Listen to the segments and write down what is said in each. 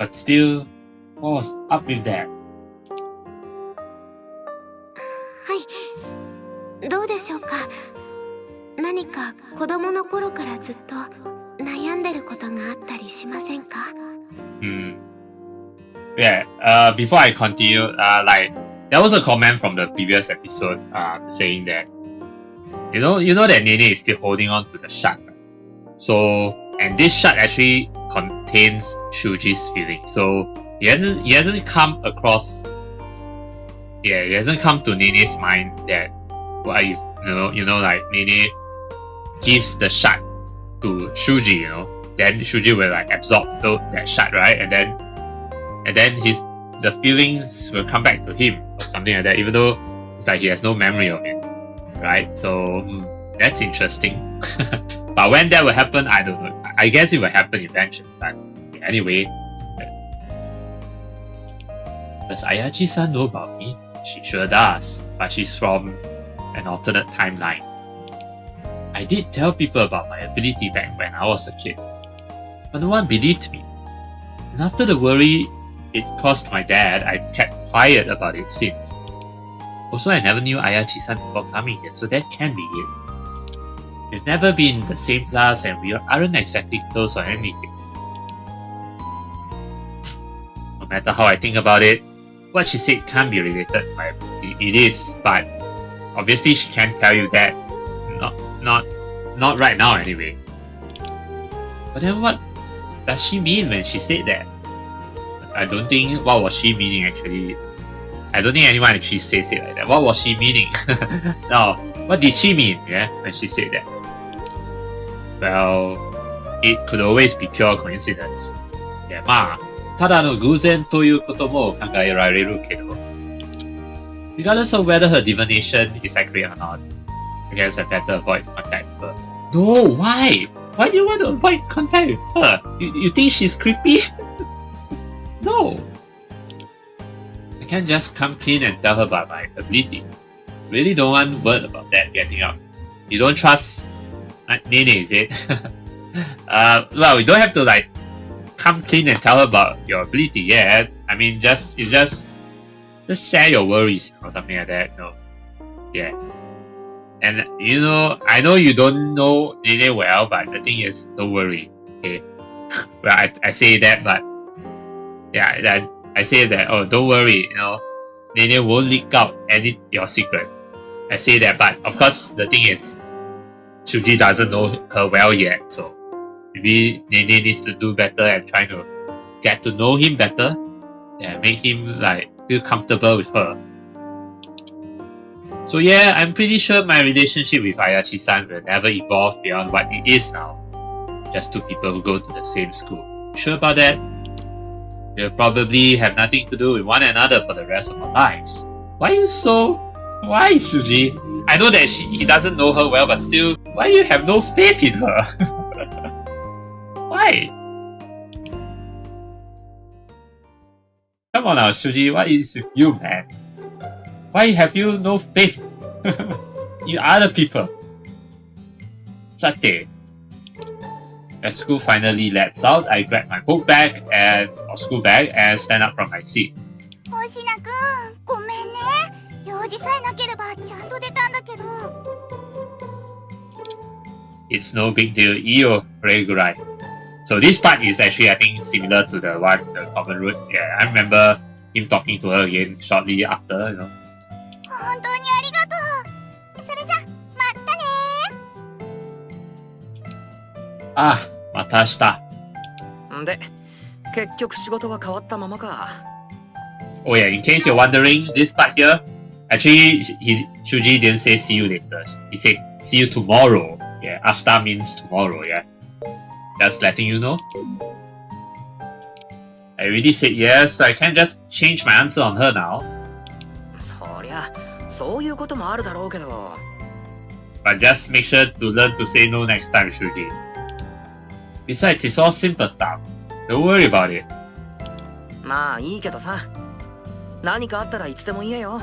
But still, what was up with that? はい、どうでしょうか。何か子供の頃からずっと悩んでることがあったりしませんか？ Yeah, before I continue, like, there was a comment from the previous episode, saying that, you know that Nene is still holding on to the shard. So, and this shard actually contains Shuuji's feelings. So, he hasn't come across, he hasn't come to Nene's mind that, what if, like, Nene gives the shard to Shuuji, then Shuuji will like absorb that shard, right? And then the feelings will come back to him or something like that, even though it's like he has no memory of it, right? So that's interesting. But when that will happen, I don't know. I guess it will happen eventually. But anyway, does Ayachi-san know about me? She sure does, but she's from an alternate timeline. I did tell people about my ability back when I was a kid, but no one believed me. And after the worry it caused my dad, I kept quiet about it since. Also, I never knew Ayachi-san before coming here, so that can be it. We've never been in the same class and we aren't exactly close or anything. No matter how I think about it, what she said can't be related to my ability. It is, but obviously she can't tell you that. Not right now anyway. But then what does she mean when she said that? I don't think, what was she meaning actually? I don't think anyone actually says it like that. What was she meaning? No, what did she mean, when she said that? Well, it could always be pure coincidence. まあ、ただの偶然ということも考えられるけど。Regardless of whether her divination is accurate or not, I guess I better avoid contact with her. No, why? Why do you want to avoid contact with her? You think she's creepy? No. I can't just come clean and tell her about my ability. Really don't want word about that getting out. You don't trust Nene, is it? Well, we don't have to like come clean and tell her about your ability yet. I mean, just share your worries or something like that. Yeah. And I know you don't know Nene well, but the thing is, don't worry. Okay. Well, I say that, but yeah, I say that. Oh, don't worry. Nene won't leak out your secret. I say that, but of course, the thing is, Shuuji doesn't know her well yet, so maybe Nene needs to do better and try to get to know him better. Yeah, make him like feel comfortable with her. So yeah, I'm pretty sure my relationship with Ayachi-san will never evolve beyond what it is now. Just two people who go to the same school. Sure about that? We'll probably have nothing to do with one another for the rest of our lives. Why, Shuuji? I know that he doesn't know her well, but still, why you have no faith in her? Why? Come on now, Shuuji, what is with you, man? Why have you no faith? You other people. Sate. As school finally lets out, I grab my school bag and stand up from my seat. 星名くん、ごめんね。用事さえなければちゃんと出たんだけど。It's no big deal, iyo, Regurai. So this part is actually, I think, similar to the common route. Yeah, I remember him talking to her again shortly after, 本当にありがとう。それじゃ、またね。Ah, また明日。で、結局仕事は変わったままか。Oh yeah, in case you're wondering, this part here, actually, Shuuji didn't say see you later. He said see you tomorrow. Yeah, ashita means tomorrow, yeah. Just letting you know. I already said yes, so I can't just change my answer on her now. そりゃ、そういうこともあるだろうけど。But just make sure to learn to say no next time, Shuuji. Besides, it's all simple stuff. Don't worry about it. まあいいけどさ。何かあったらいつでも言えよ。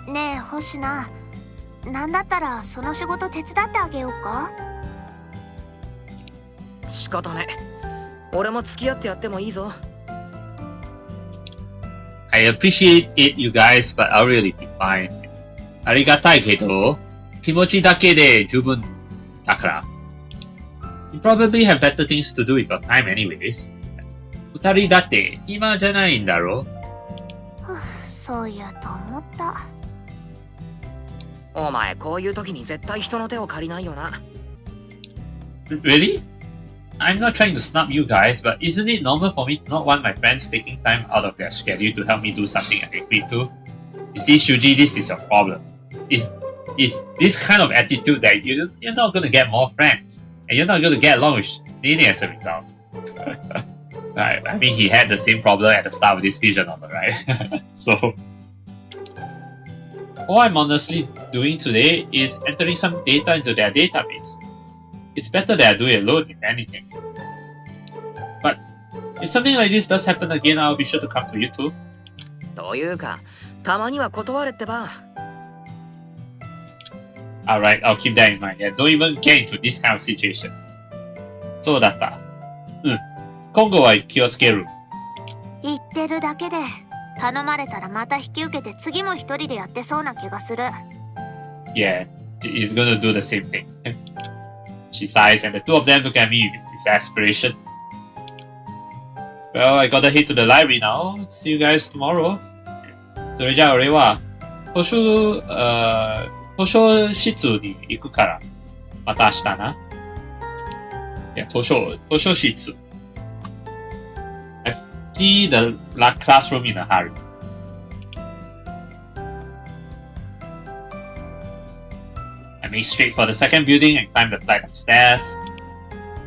ねえ、星名。なんだったらその仕事手伝ってあげようか。仕方ね。俺も付き合ってやってもいいぞ。I appreciate it, you guys, but I'll really be fine. ありがたいけど、気持ちだけで十分だから。You probably have better things to do with your time anyways. 二人だって暇じゃないんだろ？そう言うと思った。お前こういう時に絶対人の手を借りないよな。Really? I'm not trying to snub you guys, but isn't it normal for me to not want my friends taking time out of their schedule to help me do something I agreed to? You see, Shuuji, this is your problem. It's this kind of attitude that you're not going to get more friends, and you're not going to get along with Nene as a result. I mean, he had the same problem at the start of this vision novel, right? So, all I'm honestly doing today is entering some data into their database. It's better that I do it alone, if anything. But if something like this does happen again, I'll be sure to come to you too. というか、たまには断れってば。Alright, I'll keep that in mind. Yeah, don't even get into this kind of situation. そうだった。うん。今後は気をつける。言ってるだけで、頼まれたらまた引き受けて次も一人でやってそうな気がする。Yeah, he's gonna do the same thing. She sighs, and the two of them look at me with desperation. Well, I gotta head to the library now. See you guys tomorrow. それじゃあ俺は図書室に行くからまた明日な。いや、図書室。I flee the classroom in a hurry. I make straight for the second building and climb the flight upstairs.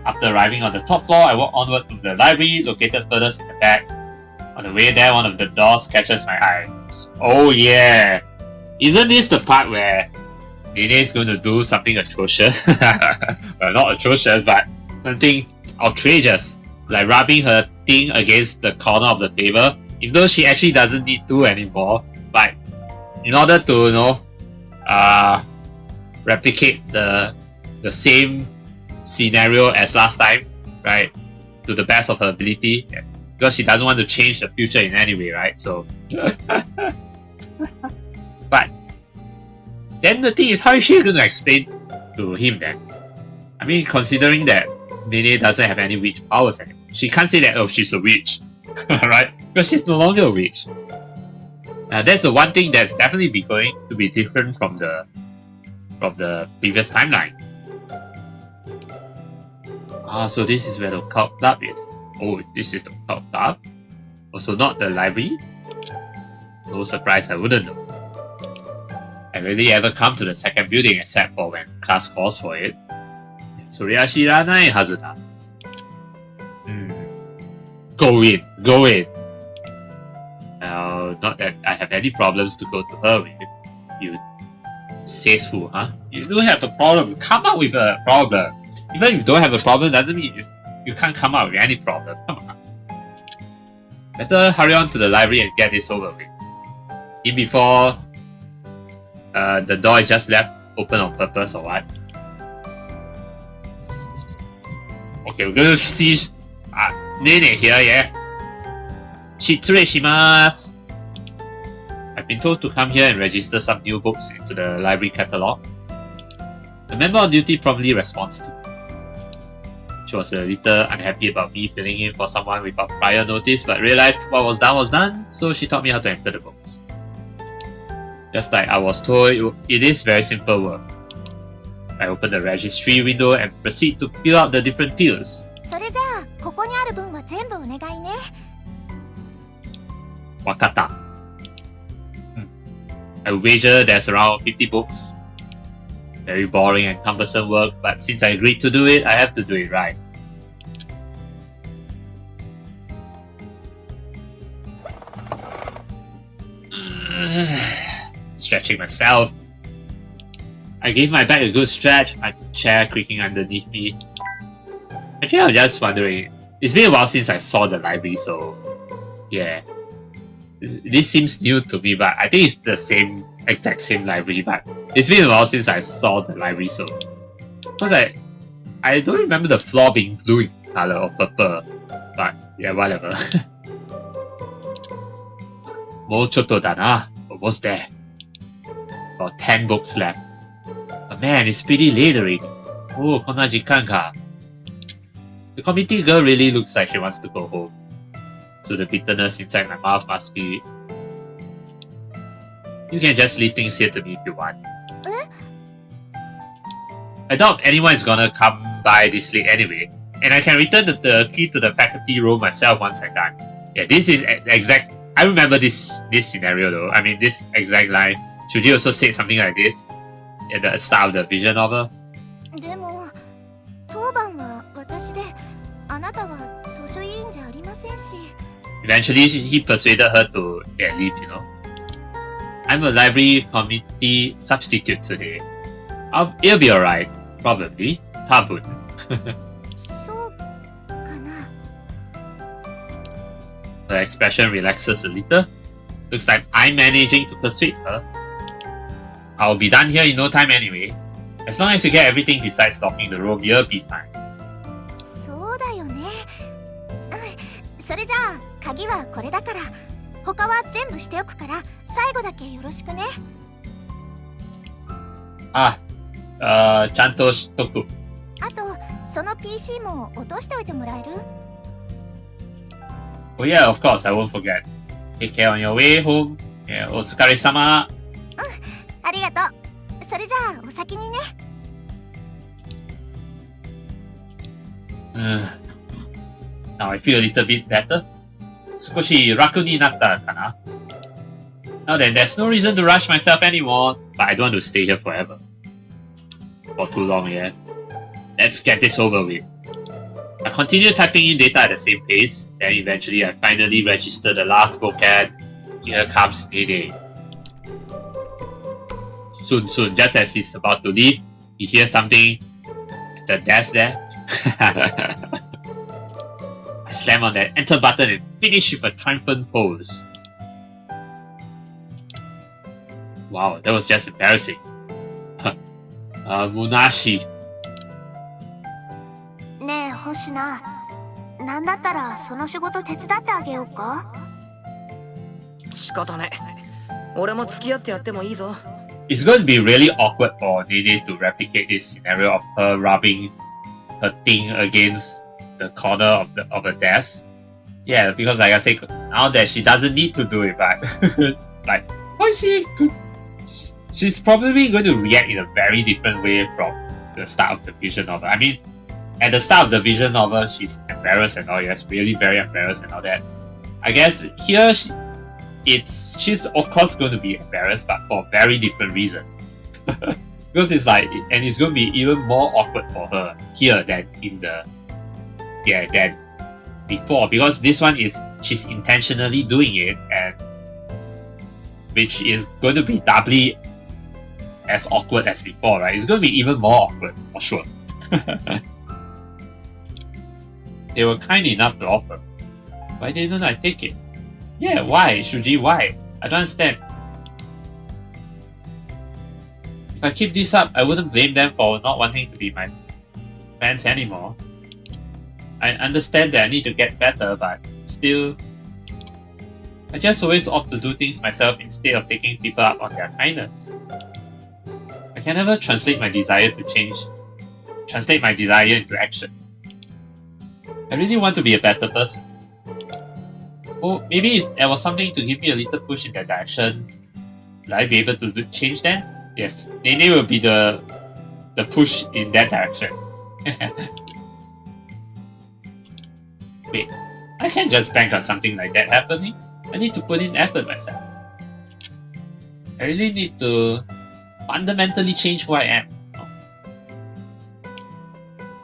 After arriving on the top floor, I walk onward to the library, located furthest in the back. On the way there, one of the doors catches my eye. Oh yeah! Isn't this the part where Nene is going to do something atrocious? Well, not atrocious, but something outrageous. Like rubbing her thing against the corner of the table, even though she actually doesn't need to anymore. But in order to, replicate the same scenario as last time, right? To the best of her ability, because she doesn't want to change the future in any way, right? So, but then the thing is, how is she going to explain to him then? I mean, considering that Nene doesn't have any witch powers anymore, she can't say that, oh, she's a witch, right? Because she's no longer a witch. That's the one thing that's definitely going to be different from the previous timeline. So this is where the cult club is. Oh, this is the cult club. Also not the library. No surprise, I wouldn't know. I rarely ever come to the second building except for when class calls for it. そりゃ知らないはずだ。Go in, go in. Not that I have any problems to go to her with. You says who, huh? You don't have a problem. Come up with a problem. Even if you don't have a problem, doesn't mean you can't come up with any problem. Come on. Better hurry on to the library and get this over with. In before the door is just left open on purpose or what? Okay, we're gonna see Nene here, yeah? Shimasu. I've been told to come here and register some new books into the library catalogue. The member on duty promptly responds to me. She was a little unhappy about me filling in for someone without prior notice, but realized what was done, so she taught me how to enter the books. Just like I was told, it is very simple work. I open the registry window and proceed to fill out the different fields. それじゃあ、ここにある分は全部お願いね。わかった。I wager there's around 50 books. Very boring and cumbersome work, but since I agreed to do it, I have to do it right. Stretching myself. I gave my back a good stretch, my chair creaking underneath me. Actually, I was just wondering, it's been a while since I saw the library, so yeah. This seems new to me, but I think it's the exact same library, but it's been a while since I saw the library, so because I don't remember the floor being blue in color or purple. But yeah, whatever. Mochoto dana. Almost there. About 10 books left. But man, it's pretty late already. Oh, konna jikan ka. The committee girl really looks like she wants to go home. So the bitterness inside my mouth must be... You can just leave things here to me if you want. I doubt anyone is gonna come by this late anyway. And I can return the key to the faculty room myself once I'm done. Yeah, this is exact... I remember this scenario though. I mean, this exact line. Shuuji also said something like this at the start of the vision novel. でも当番は私で、あなたは図書委員じゃありませんし。Eventually, he persuaded her to leave, you know. I'm a library committee substitute today. It'll be alright, probably. 多分。そうかな。Her expression relaxes a little. Looks like I'm managing to persuade her. I'll be done here in no time anyway. As long as you get everything besides locking the room, you'll be fine. そうだよね。それじゃあ鍵はこれだから、他は全部しておくから最後だけよろしくね。ちゃんとしとく。あとその PC も落としておいてもらえる？ Oh yeah, of course, I won't forget. Take care on your way home. Yeah, お疲れ様。ありがとう。それじゃあお先にね。Now I feel a little bit better. 少し楽になったかな。Now then, there's no reason to rush myself anymore, but I don't want to stay here forever. For too long, yeah. Let's get this over with. I continue typing in data at the same pace, then eventually I finally register the last book and here comes Nene. Soon, just as he's about to leave, he hears something at the desk there. I slam on that enter button and finish with a triumphant pose. Wow, that was just embarrassing. Munashi. ねえ星名、なんだったらその仕事手伝ってあげようか？仕方ね。俺も付き合ってやってもいいぞ。It's going to be really awkward for Nene to replicate this scenario of her rubbing her thing against the corner of the desk. Yeah, because like I said, now that she doesn't need to do it, but like, how is she's probably going to react in a very different way from the start of the vision novel. I mean, at the start of the vision novel, she's embarrassed and all, yes, really very embarrassed and all that. I guess here, she's of course going to be embarrassed, but for a very different reason. Because it's like, and it's going to be even more awkward for her here than in the, than before. Because this one is, she's intentionally doing it, and which is going to be doubly as awkward as before, right? It's going to be even more awkward, for sure. They were kind enough to offer. Why didn't I take it? Yeah, why? Shuuji, why? I don't understand. If I keep this up, I wouldn't blame them for not wanting to be my fans anymore. I understand that I need to get better, but still... I just always opt to do things myself instead of taking people up on their kindness. I can never translate my desire into action. I really want to be a better person. Oh, maybe there was something to give me a little push in that direction. Will I be able to change then? Yes, Nene will be the push in that direction. Wait, I can't just bank on something like that happening. I need to put in effort myself. I really need to fundamentally change who I am.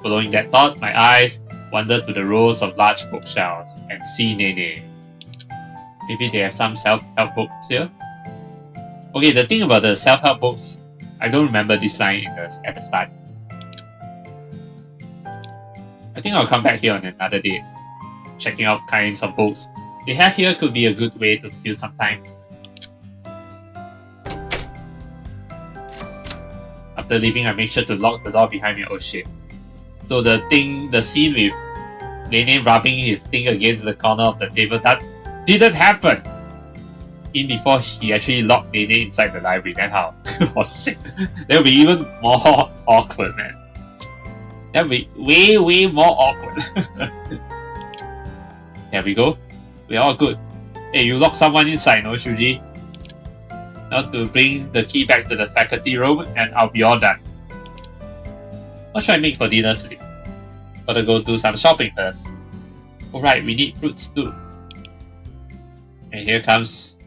Following that thought, my eyes wander to the rows of large bookshelves and see Nene. Maybe they have some self-help books here? Okay, the thing about the self-help books, I don't remember this line at the start. I think I'll come back here on another day. Checking out kinds of books they have here could be a good way to fill some time. After leaving, I make sure to lock the door behind me. Oh shit. So the scene with Nene rubbing his thing against the corner of the table. That didn't happen. In before he actually locked Nene inside the library. Then how? Oh shit. That'll be even more awkward, man. That'll be way more awkward. There we go. We're all good. Hey, you locked someone inside, no, Shuuji? Now to bring the key back to the faculty room and I'll be all done. What should I make for dinner today? Gotta go do some shopping first. Alright, we need fruits too. And here comes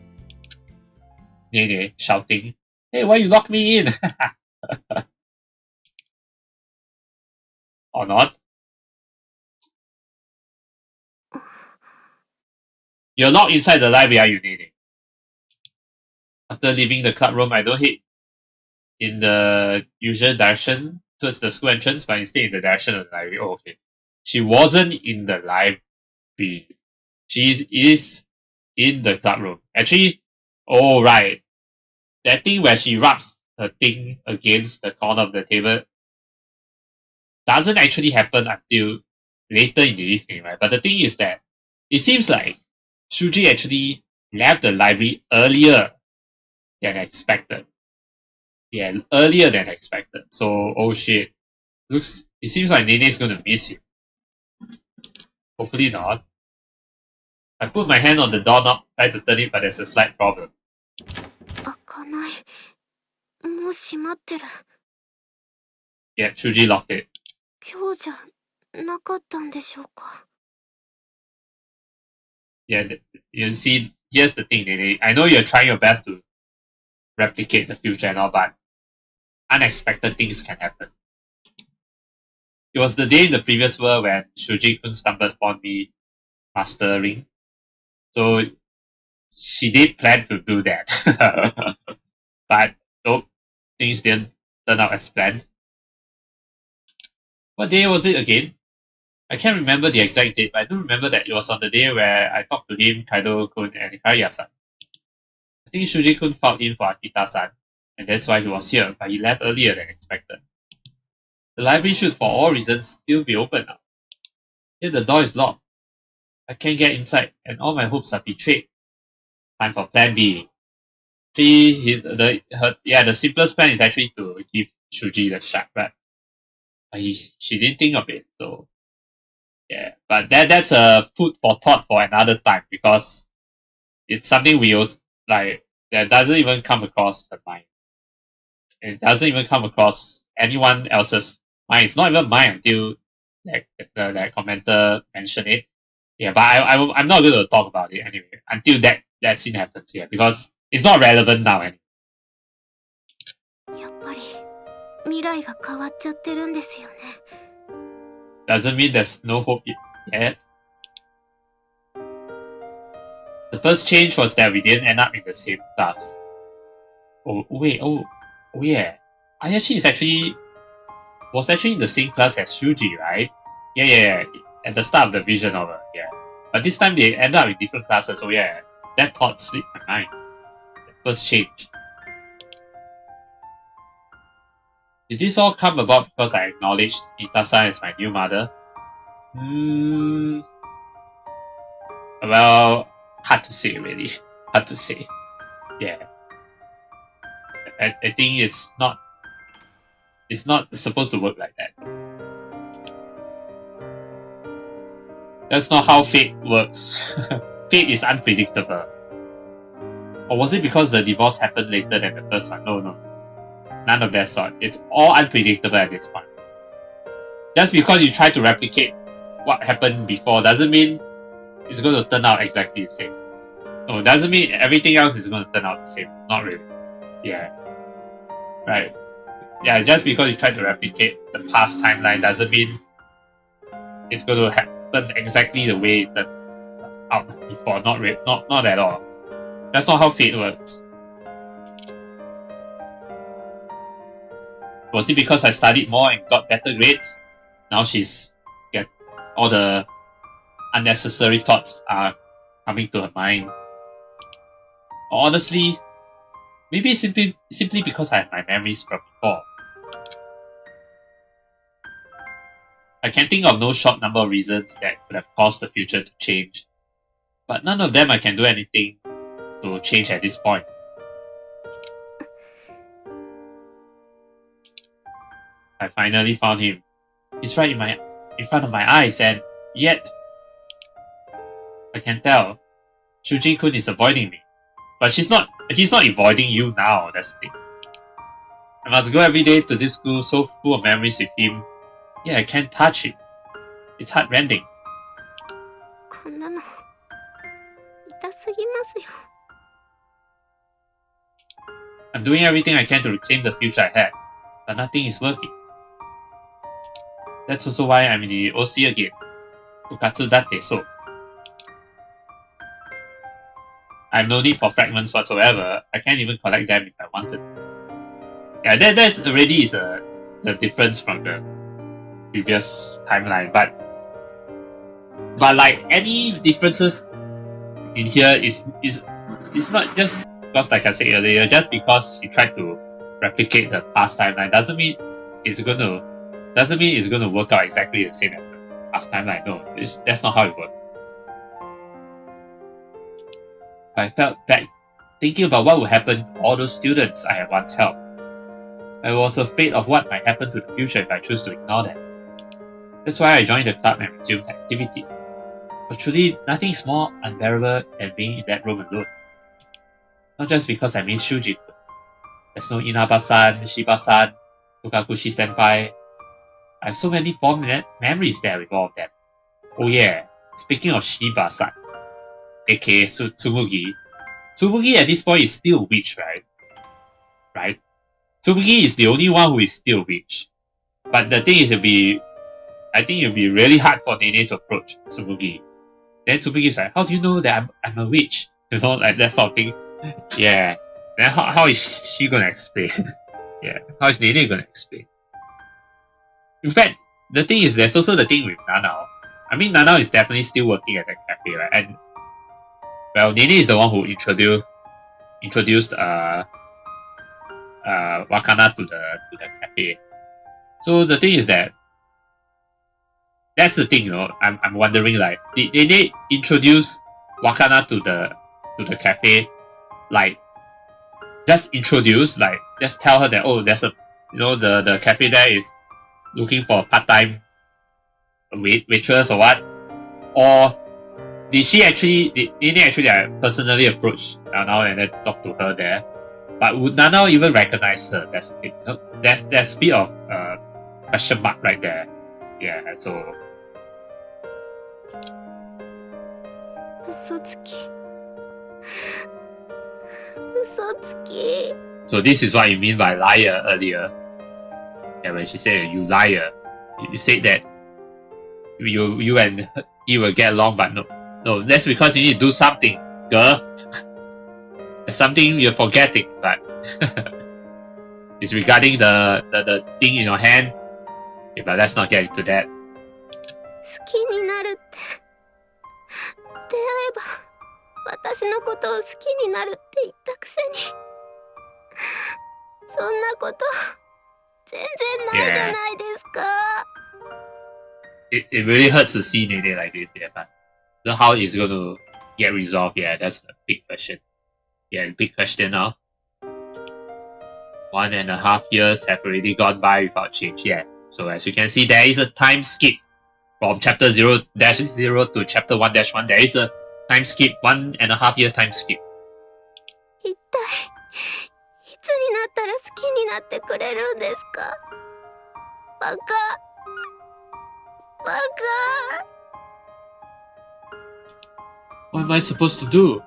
Nene shouting, "Hey, why you lock me in?" Or not? You're locked inside the library, are you, Nene? After leaving the club room, I don't head in the usual direction towards the school entrance, but instead in the direction of the library. Oh, okay. She wasn't in the library. She is in the club room. Actually, oh right. That thing where she rubs her thing against the corner of the table doesn't actually happen until later in the evening, right? But the thing is that it seems like Shuuji actually left the library earlier than expected. Yeah, earlier than expected. So, oh shit. It seems like Nene's gonna miss you. Hopefully not. I put my hand on the doorknob, try to turn it, but there's a slight problem. 開かない。もう閉まってる。 Yeah, Shuuji locked it. 今日じゃなかったんでしょうか。 Yeah, you see, here's the thing, Nene. I know you're trying your best to replicate the future and all, but unexpected things can happen. It was the day in the previous world when Shuuji-kun stumbled upon me mastering. So she did plan to do that. But nope, things didn't turn out as planned. What day was it again? I can't remember the exact date, but I do remember that it was on the day where I talked to him, Kaido-kun, and Kariya-san. I think Shuuji-kun filed in for Akita-san, and that's why he was here, but he left earlier than expected. The library should, for all reasons, still be open now. Yet the door is locked. I can't get inside, and all my hopes are betrayed. Time for plan B. The simplest plan is actually to give Shuuji the shot, but she didn't think of it, so yeah. But that's a food for thought for another time, because it's something we also, like, that doesn't even come across the mind. It doesn't even come across anyone else's mind. It's not even mine until that commenter mentioned it. Yeah, but I'm not going to talk about it anyway until that scene happens. Yeah, because it's not relevant now anymore. やっぱり未来が変わっちゃってるんですよね。 Doesn't mean there's no hope yet. The first change was that we didn't end up in the same class. Oh yeah. Ayachi was actually in the same class as Shuuji, right? Yeah. At the start of the vision novel, yeah. But this time they ended up in different classes, so yeah. That thought slipped my mind. The first change. Did this all come about because I acknowledged Ita-san as my new mother? Well, hard to say really. Hard to say. Yeah. I think it's not supposed to work like that. That's not how fate works. Fate is unpredictable. Or was it because the divorce happened later than the first one? No. None of that sort. It's all unpredictable at this point. Just because you try to replicate what happened before doesn't mean it's going to turn out exactly the same. No, it doesn't mean everything else is going to turn out the same. Not really. Yeah. Right. Yeah, just because you try to replicate the past timeline doesn't mean it's going to happen exactly the way it turned out before. Not at all. That's not how fate works. Was it because I studied more and got better grades? Now all the unnecessary thoughts are coming to her mind. Or honestly, maybe simply because I have my memories from before. I can think of no short number of reasons that could have caused the future to change, but none of them I can do anything to change at this point. I finally found him. He's right in front of my eyes, and yet I can tell Shuuji-kun is avoiding me. But he's not avoiding you now, that's the thing. I must go every day to this school so full of memories with him. Yeah, I can't touch him. It's heartrending. こんなの痛すぎますよ。 I'm doing everything I can to reclaim the future I had, but nothing is working. That's also why I'm in the OC again. Fukatsu date so. I have no need for fragments whatsoever. I can't even collect them if I wanted. Yeah, that's already is the difference from the previous timeline. But like any differences in here is not just because, like I said earlier, just because you tried to replicate the past timeline doesn't mean it's gonna work out exactly the same as the past timeline. No, that's not how it works. I felt back thinking about what would happen to all those students I had once helped. I was afraid of what might happen to the future if I choose to ignore them. That's why I joined the club and resumed activity. But truly, nothing is more unbearable than being in that room alone. Not just because I miss Shuuji. There's no Inaba-san, Shiba-san, Fukakushi-senpai. I have so many fond memories there with all of them. Oh yeah, speaking of Shiba-san, aka Tsumugi. Tsumugi at this point is still a witch, right? Right? Tsumugi is the only one who is still a witch. But the thing is, I think it'll be really hard for Nene to approach Tsumugi. Then Tsumugi is like, how do you know that I'm a witch? You know, like that sort of thing. Yeah. Then how is she gonna explain? Yeah. How is Nene gonna explain? In fact, the thing is, there's also the thing with Nanao. I mean, Nanao is definitely still working at that cafe, right? And well, Nene is the one who introduced Wakana to the cafe. So the thing is that's the thing, you know. I'm wondering, like, did Nene introduce Wakana to the cafe, like, just introduce, like, just tell her that, oh, there's a, you know, the cafe there is looking for a part-time waitress or what? Or did Nene actually personally approach Nanao and then talk to her there? But would Nanao even recognize her? That's the thing. There's a bit of question mark right there. Yeah, so. 嘘つき。嘘つき。 So this is what you mean by liar earlier. Yeah, when she said you liar, you said that you and he will get along, but no, that's because you need to do something, girl. There's something you're forgetting, but it's regarding the thing in your hand. Okay, but let's not get into that. 好きになるって。出会えば私のことを好きになるって言ったくせに。そんなこと全然ないじゃないですか。It really hurts to see Nene like this, yeah, but how it's going to get resolved, yeah, that's the big question. Yeah, big question now. 1.5 years have already gone by without change, yeah. So as you can see, there is a time skip from chapter 0-0 to chapter 1-1. There is a time skip, 1.5 year time skip. 一体いつになったら好きになってくれるんですか？バカ。What am I supposed to do?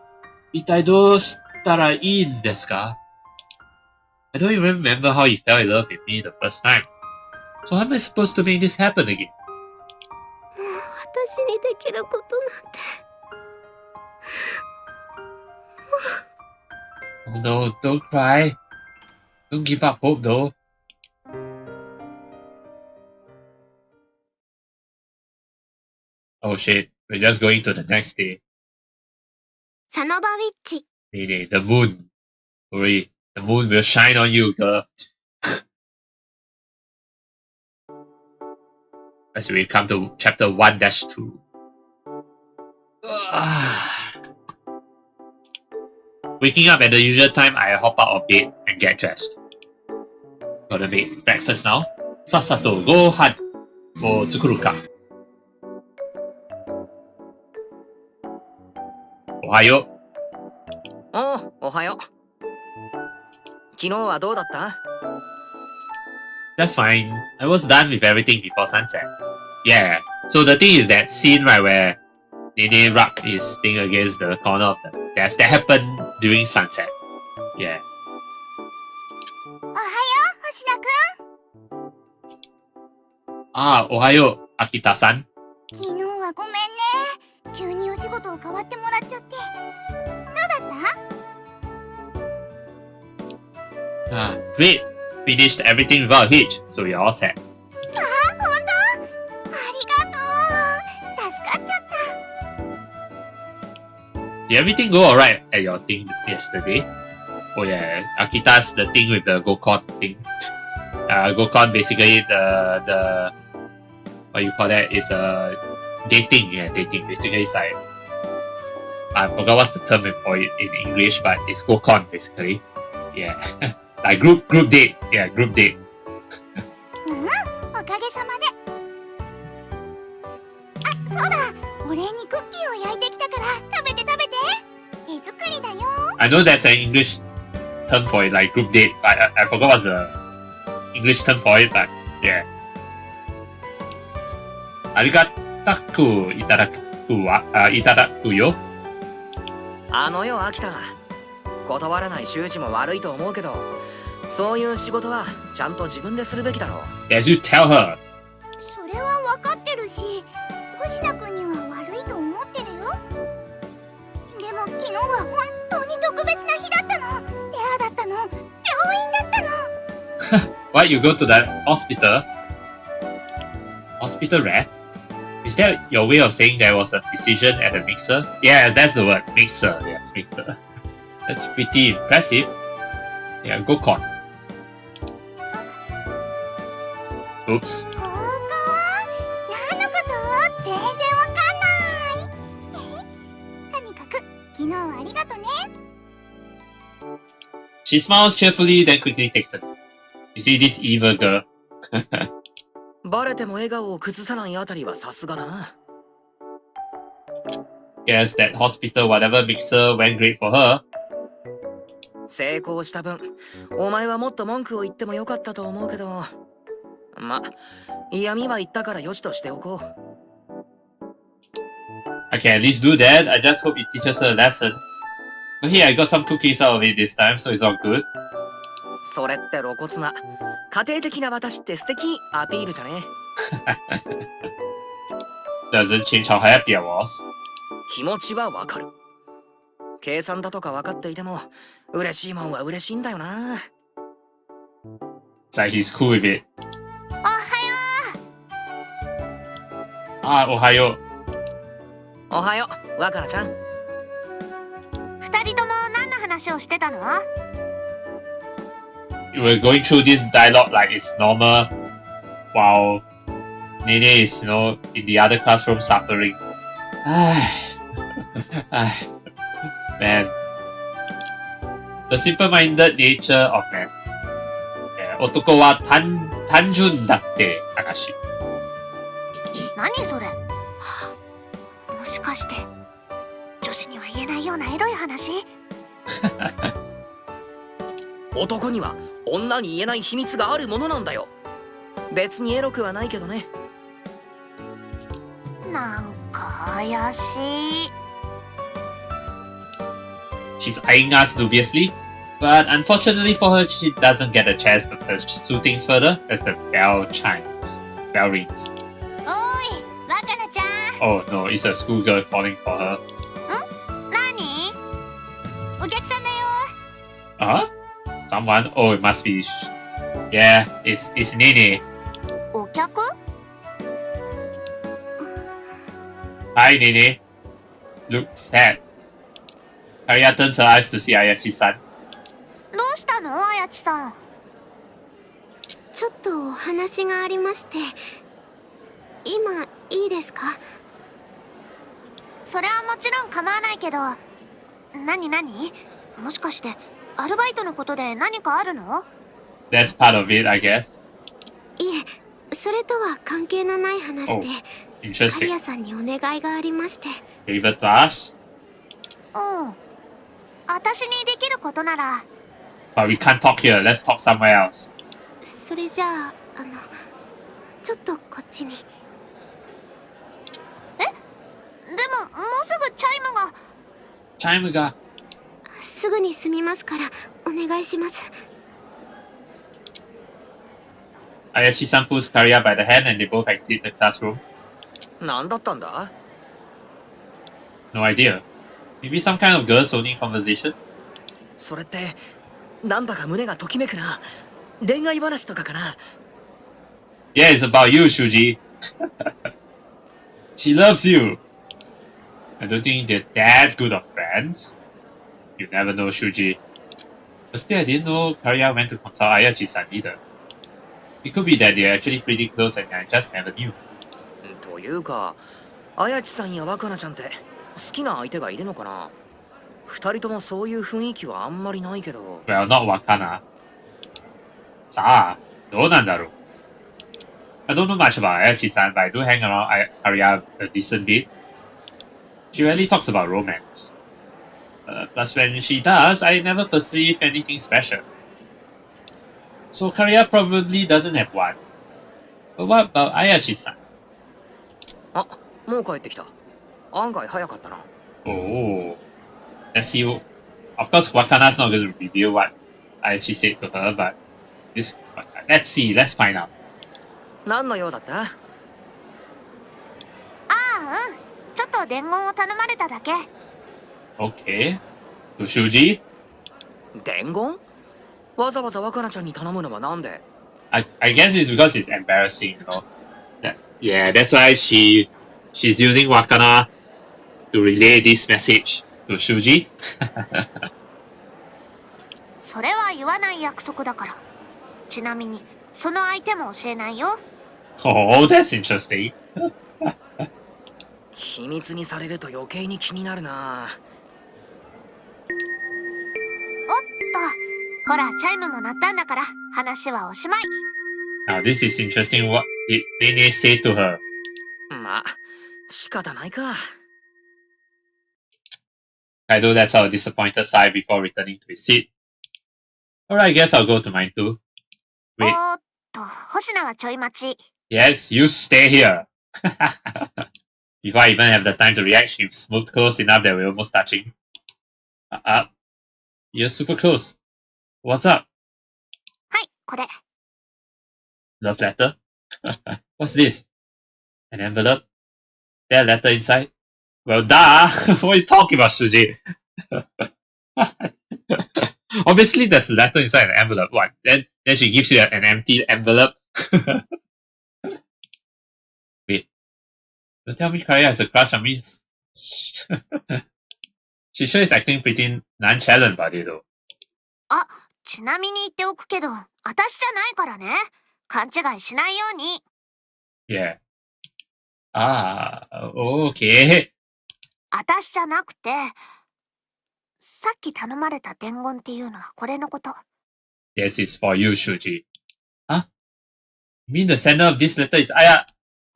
一体どうしたらいいんですか? I don't even remember how he fell in love with me the first time. So how am I supposed to make this happen again? もう私にできることなんて。Oh no, don't cry. Don't give up hope though. Oh shit, we're just going to the next day. サノバウィッチ。 Nene, the moon. Worry, the moon will shine on you, girl. as we come to chapter 1-2. Waking up at the usual time, I hop out of bed and get dressed. Gotta make breakfast now. さっさとご飯を作るか。おはよう。おう、おはよう。昨日はどうだった？ That's fine. I was done with everything before sunset. Yeah. So the thing is that scene right where Nene rubbed his thing against the corner of the desk that happened during sunset. Yeah. おはよう、星名くん。おはよう、秋田さん。昨日はごめんね。急にお仕事を代わってもらっちゃって。どうだった？ Great. Finished everything without a hitch, so we're all set. ほんと？ありがとう。助かっちゃった。Did everything go alright at your thing yesterday? Oh yeah, Akita's the thing with the go-kart thing. Go-kart basically the what you call that is dating. Yeah, dating. Basically it's like I forgot what's the term for it in English, but it's go-kart basically. Yeah. Like group date. Yeah, group date. おかげさまで。あ、そうだ。お礼にクッキーを焼いてきたから食べて。手作りだよ。I know there's an English term for it, like group date, but I forgot what's the English term for it, but yeah. ありがたくいただくよ。あのよ、秋田。断らない習字も悪いと思うけど、そういう仕事はちゃんと自分でするべきだろう。As you tell her. それは分かってるし、星名くんには悪いと思ってるよ。でも昨日は本当に特別な日だったの。手話だったの。病院だったの。Why you go to that hospital? Hospital rat? Is that your way of saying there was a decision at the mixer? Yes, that's the word. Mixer. Yes, mixer. That's pretty impressive. Yeah, go con. Oops. 何のこと？全然わかんない。とにかく昨日はありがとね。She smiles cheerfully, then quickly takes it. You see this evil girl? バレても笑顔を崩さないあたりはさすがだな。Guess that hospital, whatever mixer, went great for her. 成功した分、お前はもっと文句を言ってもよかったと思うけど、ま、嫌味は言ったからよしとしておこう。I can at least do that. I just hope it teaches her a lesson. But hey, I got some cookies out of it this time, so it's all good. それって露骨な、家庭的な私って素敵アピールじゃね。Doesn't change how happy I was. 気持ちはわかる。計算だとか分かっていても、嬉しいもんは嬉しいんだよな。It's like he's cool with it. おはよう。おはよう。おはよう、若菜ちゃん。二人とも何の話をしてたの？We're going through this dialogue like it's normal, while Nene is, in the other classroom suffering. Man. The simple-minded nature of man. 男は単純だって証。何それ？もしかして女子には言えないようなエロい話？男には女に言えない秘密があるものなんだよ。別にエロくはないけどね。なんか怪しい。She's eyeing us dubiously, but unfortunately for her, she doesn't get a chance to pursue things further as the bell rings. おい、若菜ちゃん。Oh no, it's a schoolgirl calling for her. 何？お客さんだよ。Someone? Oh, it must be. Yeah, it's Nene. お客？ Hi, Nene. Look sad. Arya turns her eyes to see Ayachi-san. どうしたの、あやちさん？ちょっとお話がありまして、今いいですか？それはもちろん構わないけど。何もしかしてアルバイトのことで何かあるの？ That's part of it, I guess. いえ、それとは関係のない話で、カリ Interesting. アさんにお願いがありまして。Favor to us? うん。私にできることなら。But we can't talk here. Let's talk somewhere else. それじゃあ、ちょっとこっちに。え？でも、もうすぐチャイムが。チャイムが。すぐに済みますから、お願いします。Ayachi-san pulls Karia by the hand and they both exit the classroom. 何だったんだ？ No idea. Maybe some kind of girls-only conversation? それってなんだか胸がときめくな。恋愛話とかかな。 Yeah, it's about you, Shuuji. She loves you. I don't think they're that good of friends. You never know, Shuuji. But still, I didn't know Karia went to consult Ayachi-san either. It could be that they're actually pretty close and I just never knew. というか、綾地さんや若菜ちゃんって好きな相手がいるのかな？二人ともそういう雰囲気はあんまりないけど。Well, not Wakana. さあ、どうなんだろう? I don't know much about Ayachi-san, but I do hang around Karia a decent bit. She rarely talks about romance. Plus, when she does, I never perceive anything special. So Karia probably doesn't have one. But what about Ayachi-san? あ、もう帰ってきた。案外早かったな。Oh. Let's see. Of course, Wakana's not going to reveal what Ayachi said to her, but let's see. Let's find out. 何の用だった？ああ、うん。ちょっと伝言を頼まれただけ。Okay. To Shuuji? 伝言？わざわざ若菜ちゃんに頼むのはなんで？ I guess it's because it's embarrassing, you know. Yeah, that's why she's using Wakana to relay this message to Shuuji. それは言わない約束だから。ちなみに、その相手も教えないよ。Oh, that's interesting. 秘密にされると余計に気になるな。おっと、ほらチャイムも鳴ったんだから話はおしまい。 Now this is interesting. What did Nene say to her? まあ、仕方ないか。Kaido lets out a disappointed sigh before returning to his seat. Alright, I guess I'll go to mine too. お Wait, ーっと、星名はちょい待ち。 yes, you stay here. Before I even have the time to react, she's moved close enough that we're almost touching. You're super close. What's up? はい、これ。 Love letter? What's this? An envelope? That letter inside? Well, duh! What are you talking about, Shuuji? Obviously, there's a letter inside an envelope. What? Then she gives you an empty envelope? Wait. Don't tell me Karia has a crush on me. She sure is acting pretty nonchalant about it, though. あ、ちなみに言っておくけど、私じゃないからね。勘違いしないように。 Yeah. Okay. 私じゃなくて、さっき頼まれた伝言っていうのはこれのこと。 Yes, it's for you, Shuuji. Huh? You mean the sender of this letter is Aya?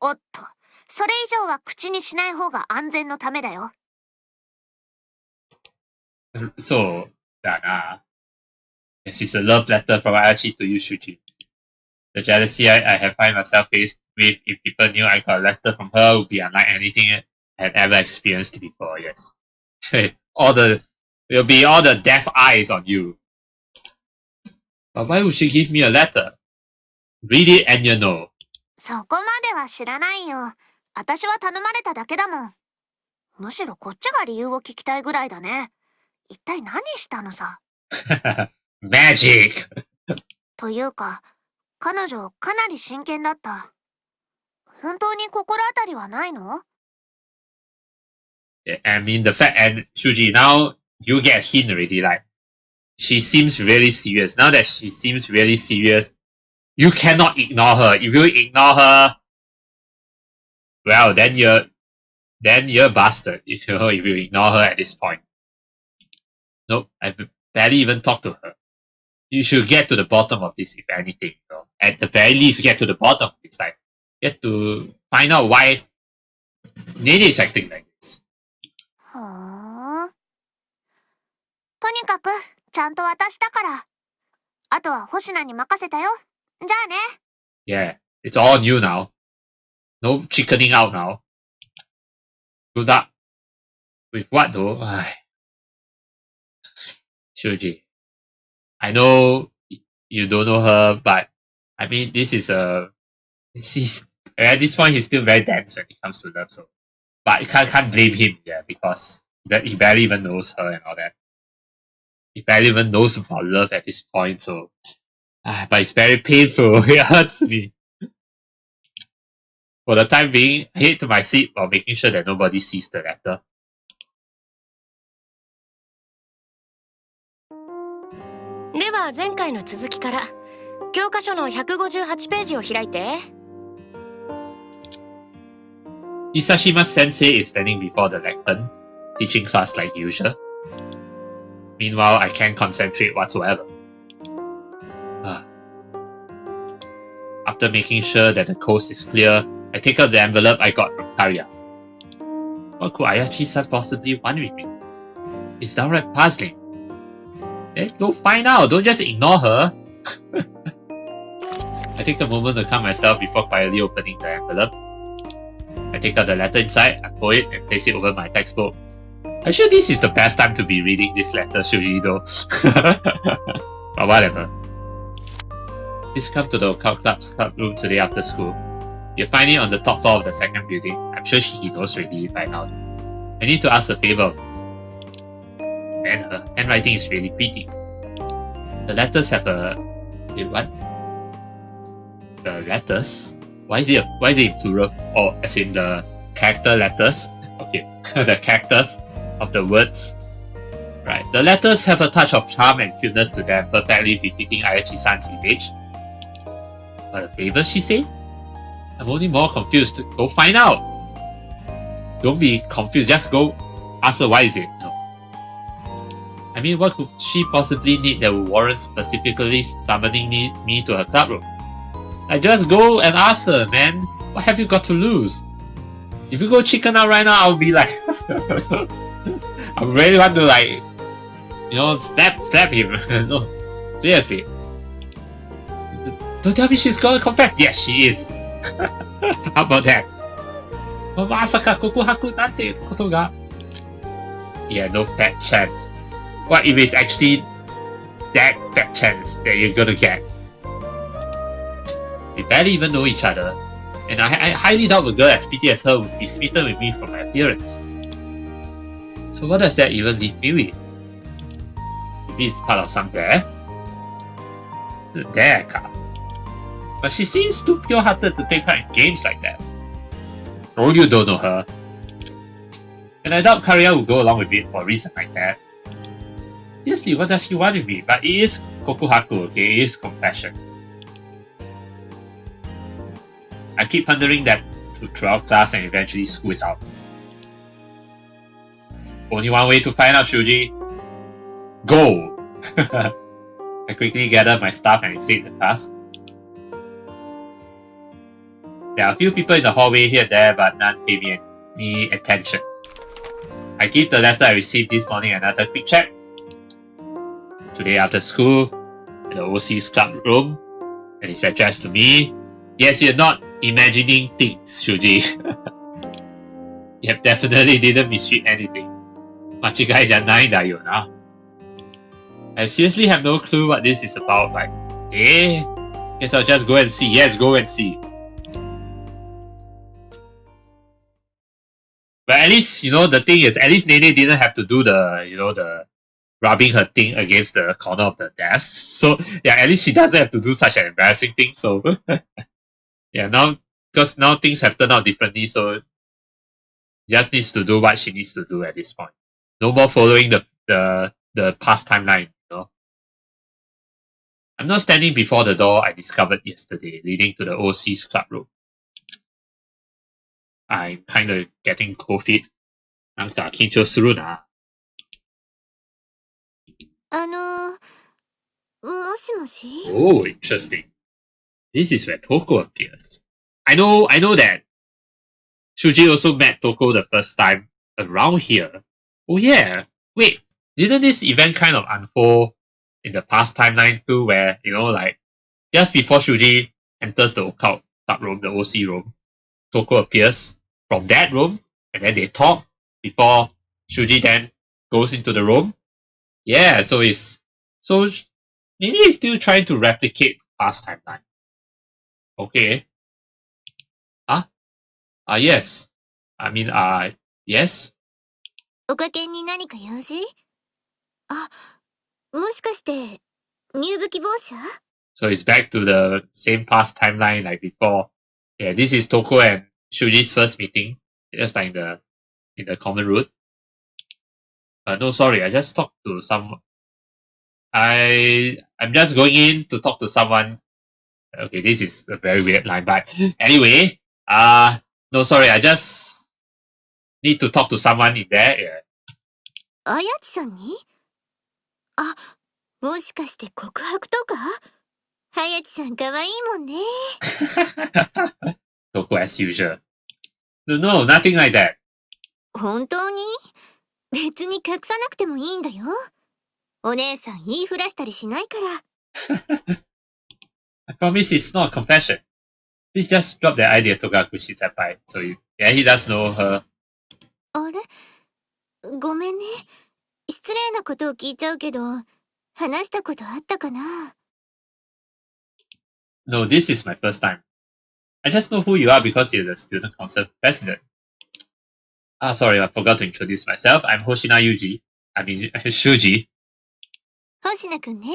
おっと、それ以上は口にしない方が安全のためだよ。 So, Dana. Yes, it's a love letter from Ayachi to you, Shuuji. The jealousy I have find myself faced with if people knew I got a letter from her would be unlike anything I had ever experienced before, yes. There'll be all the deaf eyes on you. But why would she give me a letter? Read it and you know. そこまでは知らないよ。私は頼まれただけだもん。むしろこっちが理由を聞きたいぐらいだね。一体何したのさ。Magic! というか、彼女かなり真剣だった。本当に心当たりはないの？ I mean, the fact, and Shuuji, now you get a hint already, like, she seems really serious. Now that she seems really serious, you cannot ignore her. If you ignore her, well, then you're a bastard, if you ignore her at this point. Nope, I barely even talked to her. You should get to the bottom of this, if anything. At the very least, get to the bottom of this. Like, get to find out why Nene is acting like this. ほー。とにかく、ちゃんと渡したから。あとは星名に任せたよ。じゃあね。Yeah, it's all new now. No chickening out now. Good luck. With what though? Shuuji. I know you don't know her, but I mean, at this point he's still very dense when it comes to love, so. But you can't blame him, yeah, because he barely even knows her and all that. He barely even knows about love at this point, so. But it's very painful. It hurts me. For the time being, I head to my seat while making sure that nobody sees the letter. では前回の続きから教科書の158ページを開いて。Isashima Sensei is standing before the lectern, teaching class like usual. Meanwhile, I can't concentrate whatsoever. After making sure that the coast is clear, I take out the envelope I got from Karya. What could Ayachi-san possibly want with me? It's downright puzzling. Then go find out, don't just ignore her. I take a moment to calm myself before quietly opening the envelope. I take out the letter inside, unfold it, and place it over my textbook. I'm sure this is the best time to be reading this letter, Shuuji, though. But whatever. Please come to the occult club's club room today after school. You'll find it on the top floor of the second building. I'm sure he knows already by now. I need to ask a favor. Man, her handwriting is really pretty. The letters have a... Wait, what? The letters? Why is it in plural? Or as in the character letters? Okay, the characters of the words. Right, the letters have a touch of charm and cuteness to them, perfectly befitting Ayachi-san's image. A favor, she said? I'm only more confused. Go find out! Don't be confused, just go ask her why is it. No. I mean, what could she possibly need that would warrant specifically summoning me to her club room? I just go and ask her, man. What have you got to lose? If you go chicken out right now, I'll be like... I really want to like... You know, slap him. No, seriously. Don't tell me she's gonna confess. Yes, she is. How about that? Yeah, no fat chance. What if it's actually that fat chance that you're gonna get? We barely even know each other, and I highly doubt a girl as pretty as her would be smitten with me for my appearance. So what does that even leave me with? Maybe it's part of some dare? Dare, but she seems too pure-hearted to take part in games like that. Oh, you don't know her. And I doubt Karya will go along with it for a reason like that. Seriously, what does she want with me? But it is kokuhaku, okay? It is compassion. I keep pondering that throughout class and eventually school is out. Only one way to find out, Shuuji. Go! I quickly gather my stuff and exit the class. There are a few people in the hallway here and there, but none pay me any attention. I give the letter I received this morning another quick check. Today after school, in the OC's club room, and it's addressed to me. Yes, you're not imagining things, Shuuji. You have definitely didn't misread anything. Machigai janai da yo na. I seriously have no clue what this is about, like, guess I'll just go and see. Yes, go and see. But at least, the thing is, at least Nene didn't have to do the rubbing her thing against the corner of the desk. So, yeah, at least she doesn't have to do such an embarrassing thing. So, yeah, because now things have turned out differently, so just needs to do what she needs to do at this point. No more following the past timeline, I'm not standing before the door I discovered yesterday, leading to the OC's club room. I'm kind of getting cold feet. なんか緊張するな。もしもし Oh, interesting. This is where Toko appears. I know that Shuji also met Toko the first time around here. Oh yeah. Wait, didn't this event kind of unfold in the past timeline too, where, like, just before Shuji enters the occult room, the OC room, Toko appears from that room, and then they talk before Shuji then goes into the room? Yeah, so maybe he's still trying to replicate past timeline. Okay. Yes. I mean, yes. おかけに何か用事？もしかして入部希望者？ So it's back to the same past timeline like before. Yeah, this is Toko and Shuji's first meeting, just like in the common route. No, sorry, I just talked to some. I'm just going in to talk to someone. Okay, this is a very weird line, but anyway, no, sorry, I just need to talk to someone in there. Yeah. あやちさんに？もしかして告白とか？はやちさん可愛いもんね。Toko as usual. No, nothing like that. 本当に？別に隠さなくてもいいんだよ。お姉さん言いふらしたりしないから。I promise it's not a confession. Please just drop that idea, Togakushi senpai. So yeah, he does know her. あれ？ごめんね。失礼なことを聞いちゃうけど、話したことあったかな？ No, this is my first time. I just know who you are because you're the student council president. Sorry, I forgot to introduce myself. I'm Hoshina Shuuji. 星名くんね。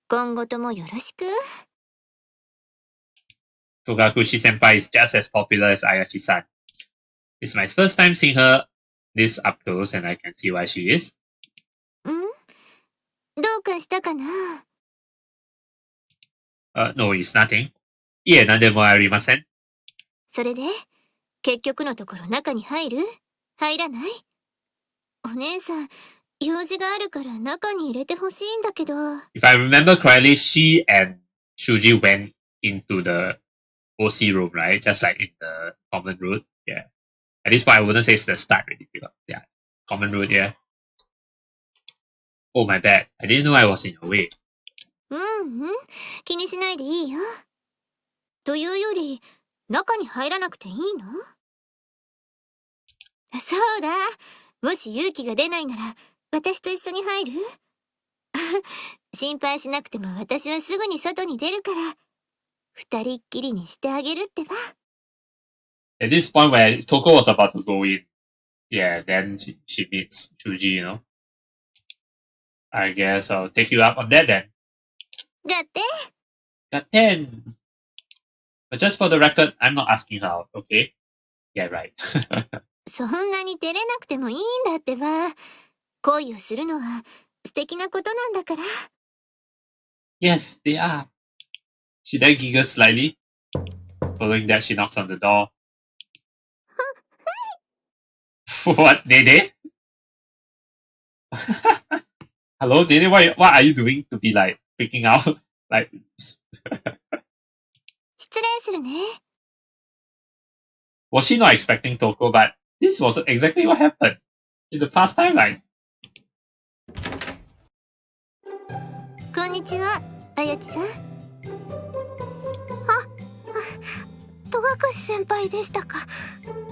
今後ともよろしく。Togakushi senpai is just as popular as Ayachi-san. It's my first time seeing her this up close and I can see why she is. どうかしたかな？ No, it's nothing. いえ、何でもありません。それで、結局のところ中に入る？入らない？お姉さん、用事があるから中に入れてほしいんだけど。If I remember correctly, she and Shuji went into the OC room, right? Just like in the common route. Yeah. At this point, I wouldn't say it's the start really. Because, yeah. Common route, yeah. Oh, my bad. I didn't know I was in your way. 気にしないでいいよ。というより、中に入らなくていいの？そうだ。もし勇気が出ないなら、私と一緒に入る？心配しなくても私はすぐに外に出るから、二人っきりにしてあげるってば。At this point where Toko was about to go in, yeah, then she meets Shuji, I guess I'll take you up on that then. だって？ Got 10. But just for the record, I'm not asking her out, okay? Yeah, right. そんなに照れなくてもいいんだってば。恋をするのは素敵なことなんだから。Yes, they are. She then giggles slightly. Following that, she knocks on the door. What, Nene? Hello, Nene, what are you doing to be like freaking out? Like, 失礼するね。was she not expecting Toko? But this was exactly what happened in the past timeline. こんにちは、あやちさん。戸隠先輩でしたか。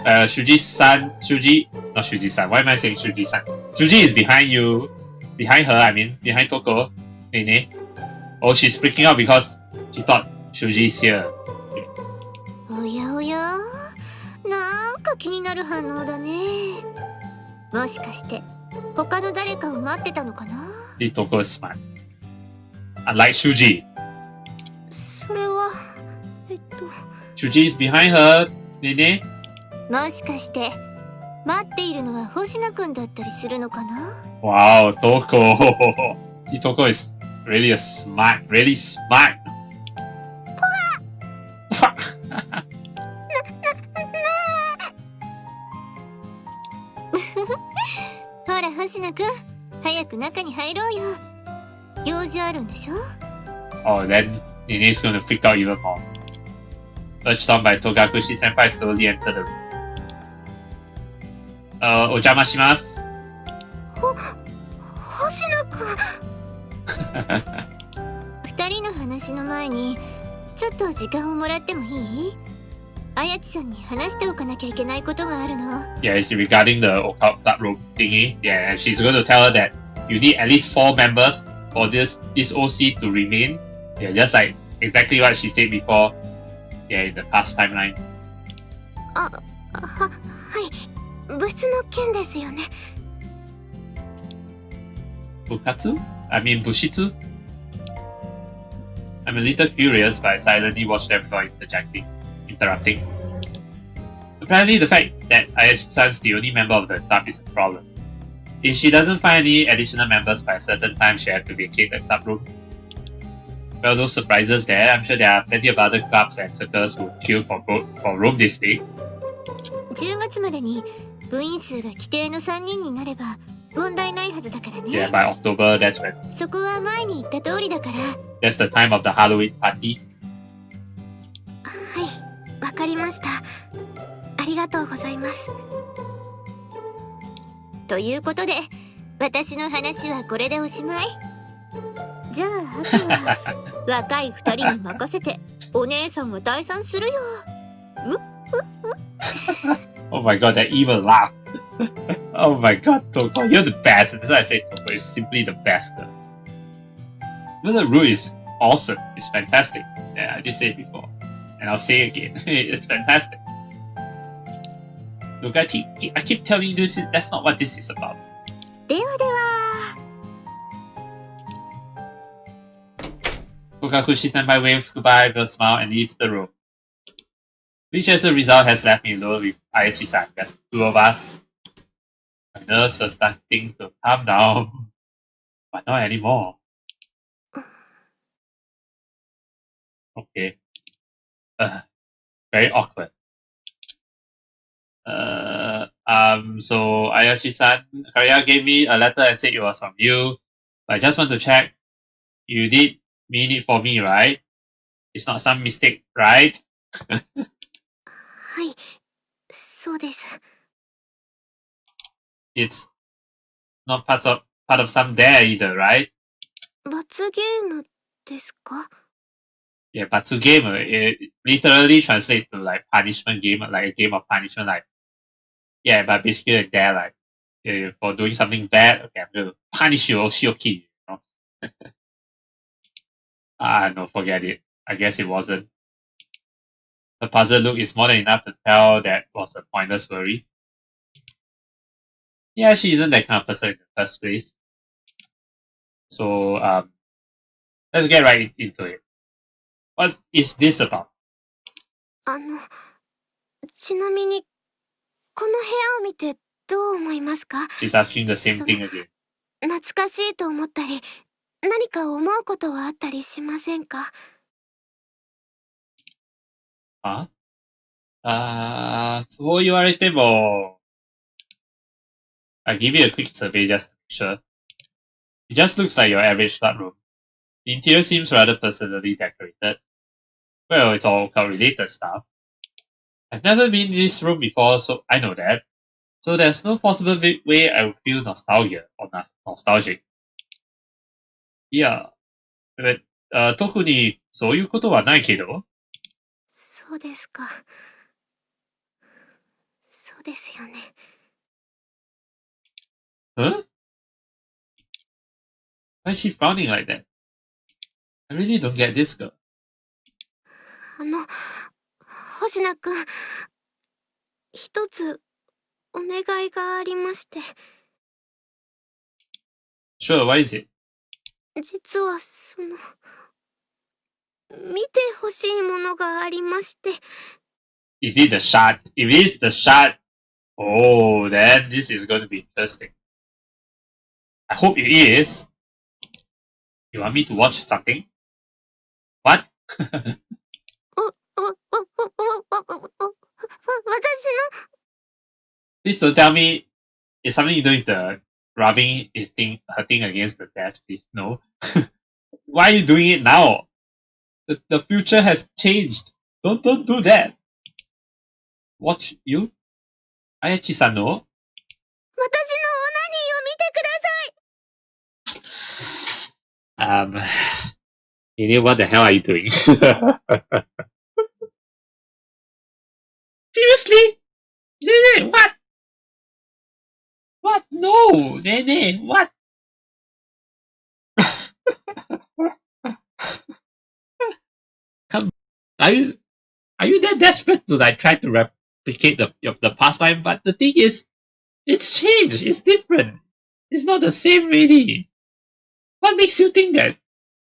Shuji-san, not Shuji-san. Why am I saying Shuji-san? Shuji is behind you, behind her. I mean, behind Toko, Nene. Oh, she's freaking out because she thought Shuji is here. おやおや、なんか気になる反応だね。もしかして他の誰かを待ってたのかな？ See, Toko is smart. Unlike Shuji. それは、Shuji is behind her, Nene. もしかして待っているのは星名くんだったりするのかな？ Wow, Toko. See, Toko is really really smart. な帰ろうよ。用事あるんでしょ？ Oh, then Nene's going to freak out even more. Urged on by Togakushi senpai slowly enter the room. お邪魔します。星野くん。二人の話の前にちょっと時間をもらってもいい？綾千さんに話しておかなきゃいけないことがあるの。Yeah, it's regarding the occult room thingy. Yeah, and she's going to tell her that you need at least 4 members for this OC to remain. Yeah, just like exactly what she said before. Yeah, in the past timeline. はい。部室の件ですよね。Bukatsu? I mean Bushitsu? I'm a little curious, but I silently watched them before interrupting. Apparently the fact that Ayachi-san's the only member of the club is a problem. If she doesn't find any additional members by a certain time, she has to vacate the club room. Well, no surprises there. I'm sure there are plenty of other clubs and circles who queue for room this week. 10月までに部員数が規定の3人になれば問題ないはずだからね。Yeah, by October, that's when. そこは前に言った通りだから。That's the time of the Halloween party. はい、わかりました。ありがとうございます。ということで、私の話はこれでおしまい。じゃあ、あとは若い2人に任せて、お姉さんは退散するよ。Oh my god, that evil laugh. Oh my god, Toko, you're the best. That's why I say Toko is simply the best. Well, the route is awesome. It's fantastic. Yeah, I did say it before. And I'll say it again. It's fantastic. Look, I keep telling you that's not what this is about. ではでは。Togakushi senpai waves goodbye with a smile and leaves the room. Which as a result has left me alone with Ayachi-san. There's 2 of us. My nerves are starting to calm down. But not anymore. Okay. Very awkward. So Ayachi-san, Karya gave me a letter and said it was from you. But I just want to check. You did mean it for me, right? It's not some mistake, right? はい、そうです。It's not part of some dare either, right? 罰ゲームですか？ Yeah, batsu game. It literally translates to like punishment game, like a game of punishment. Like, yeah, but basically a dare, like, for doing something bad. Okay, I'm gonna punish you or shioki. You know? No, forget it. I guess it wasn't. The puzzle look is more than enough to tell that was a pointless worry. Yeah, she isn't that kind of person in the first place. So, let's get right into it. What is this about? ちなみに、この部屋を見てどう思いますか？ She's asking the same thing again. 懐かしいと思ったり、何か思うことはあったりしませんか？ Huh? そう言われても、I'll give you a quick survey just to be sure. It just looks like your average club room. The interior seems rather personally decorated. Well, it's all occult-related stuff. I've never been in this room before, so I know that. So there's no possible way I would feel nostalgia or nostalgic. Yeah, but 特にそういうことはないけど。そうですか。そうですよね。Huh? Why is she frowning like that? I really don't get this girl. 星名くん、一つお願いがありまして。Sure, what is it? 実は見てほしいものがありまして。Is it the shard? If it is the shard, oh, then this is going to be interesting. I hope it is. You want me to watch something? What? 私の Please don't tell me it's something to do with the rubbing her thing against the desk, please. No. Why are you doing it now? The future has changed. Don't do that. Watch you? Ayachi-san, no? 私のオナニーを見てください。 Nene, what the hell are you doing? Seriously? Nene, what? What? No, Nene, what? Come, are you that desperate to like try to replicate the pastime? But the thing is, it's changed. It's different. It's not the same, really. What makes you think that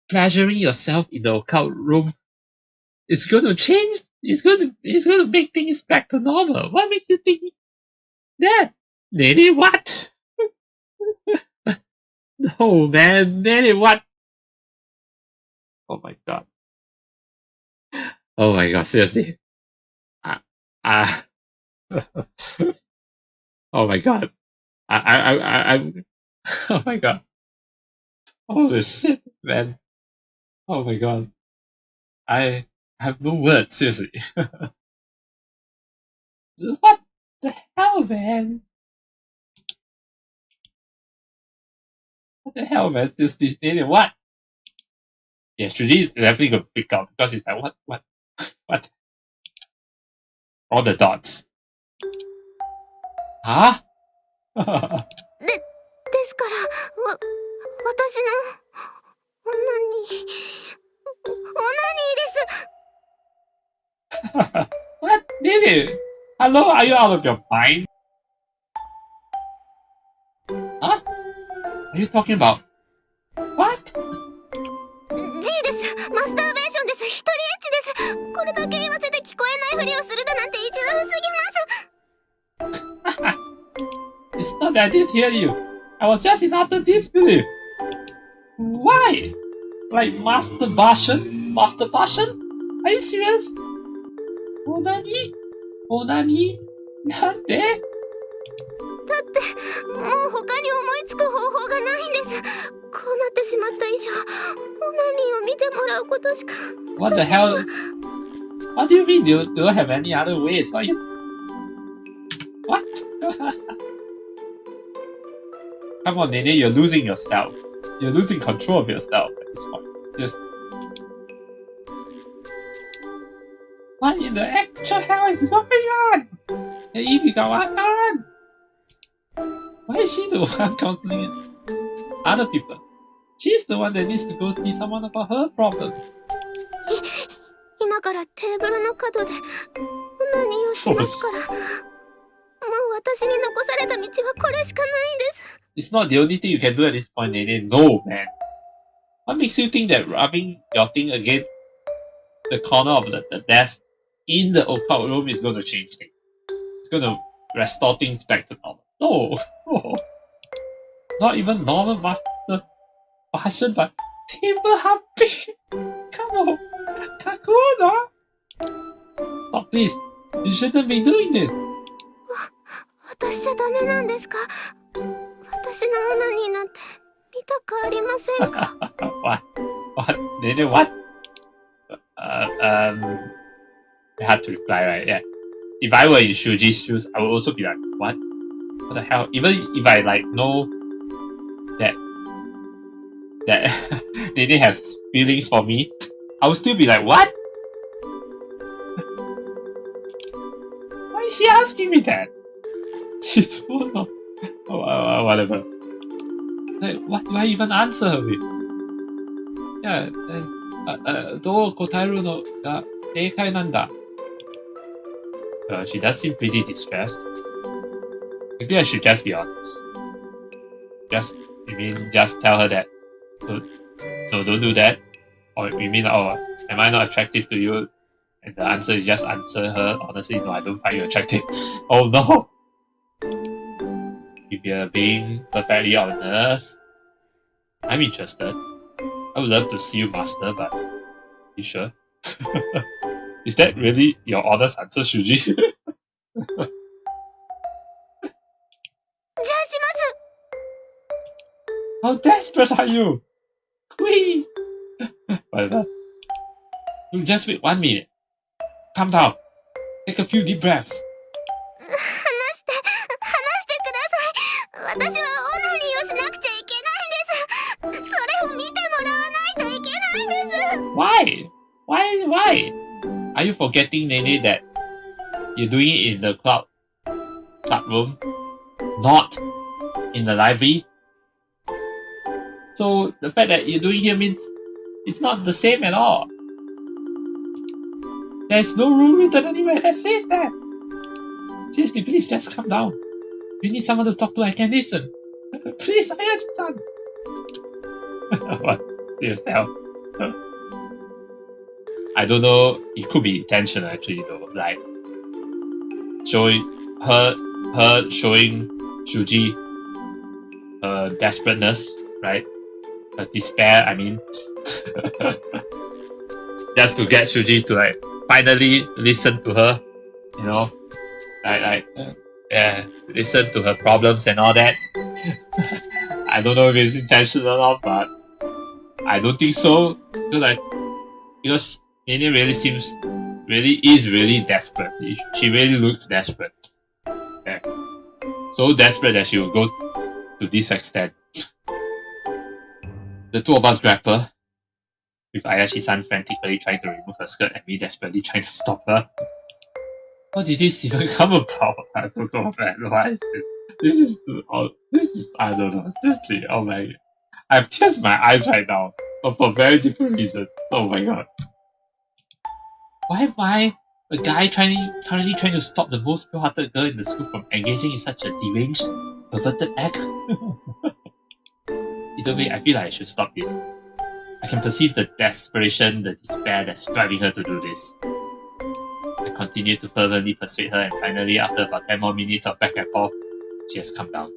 pleasuring yourself in the occult room is going to change? It's going to make things back to normal. What makes you think that? Nene, what? No, man. Nene, what? Oh my god. Oh my god, seriously. Oh my god. I'm oh my god. Holy shit, man. Oh my god. I have no words, seriously. What the hell, man? What the hell, man? This Nene, what? Yeah, Shuji is definitely gonna freak out because he's like, what? All the dots. Huh? ですから、私のオナニーです。 What? Nene? Hello? Are you out of your mind? Huh? Are you talking about what? G です。マスターベーションです。一人エッチです。これだけ言わせて聞こえないふりをするだなんて意地悪すぎます。 It's not that I didn't hear you. I was just in utter disbelief. Why? Like masturbation? Masturbation? Are you serious? Onani? Onani? なんで？だってもう他に思いつく方法がないんです。こうなってしまった以上、オナニーを見てもらうことしか。 What the hell? What do you mean you don't have any other ways? What? Come on, Nene, you're losing yourself. You're losing control of yourself at this point. Just what in the actual hell is going on? Why is she the one counseling other people? She's the one that needs to go see someone about her problems. 今からテーブルの角でオナニーをしますから。もう私に残された道はこれしかないんです。 It's not the only thing you can do at this point, Nene. No, man. What makes you think that rubbing your thing against the corner of the desk in the occult room is going to change things? It's going to restore things back to normal. No. Not even normal masturbation, but table humping. Come on. Kakuna. Stop this. You shouldn't be doing this. 私じゃダメなんですか？私のオナニーなんて見たくありませんか？ What? Nene, what? I had to reply, right? Yeah. If I were in Shuji's shoes, I would also be like, what? What the hell? Even if I like know that Nene has feelings for me, I would still be like, what? Why is she asking me that? She's full of whatever. Like, what do I even answer her with? Yeah, どう答えるのが正解なんだ。She does seem pretty distressed. Maybe I should just be honest. Just tell her that. No, don't do that. Or you mean, oh, am I not attractive to you? And the answer is just answer her, honestly, no, I don't find you attractive. Oh no! If you're being perfectly honest, I'm interested. I would love to see you master, but you sure? Is that really your honest answer, Shuji? じゃあします。How desperate are you? Whee! Whatever. Just wait 1 minute. Calm down. Take a few deep breaths. 話してください。私はオナニーをしなくちゃいけないんです。それを見てもらわないといけないんです。 Why? Why? Are you forgetting, Nene, that you're doing it in the club room, not in the library? So the fact that you're doing here means it's not the same at all. There's no rule written anywhere that says that. Seriously, please just calm down. If you need someone to talk to, I can listen. Please, Ayachi-san. What? To yourself? I don't know. It could be intentional, actually, though. Like showing her showing Shuuji her desperateness, right? Her despair. I mean, just to get Shuuji to like finally listen to her, you know, listen to her problems and all that. I don't know if it's intentional or not, but I don't think so. Because Nene really is really desperate. She really looks desperate. Yeah. So desperate that she will go to this extent. The two of us grapple, with Ayachi-san frantically trying to remove her skirt and me desperately trying to stop her. How did this even come about? I don't know, man. Why is this? This is I don't know. Seriously, oh my. I have tears in my eyes right now, but for very different reasons. Oh my god. Why am I, a guy currently trying to stop the most pure-hearted girl in the school from engaging in such a deranged, perverted act? Either way, I feel like I should stop this. I can perceive the desperation, the despair that's driving her to do this. I continue to fervently persuade her, and finally, after about 10 more minutes of back and forth, she has come down.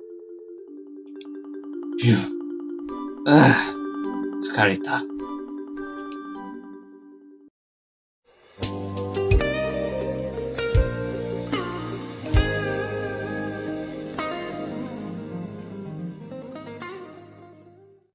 Phew. 疲れた。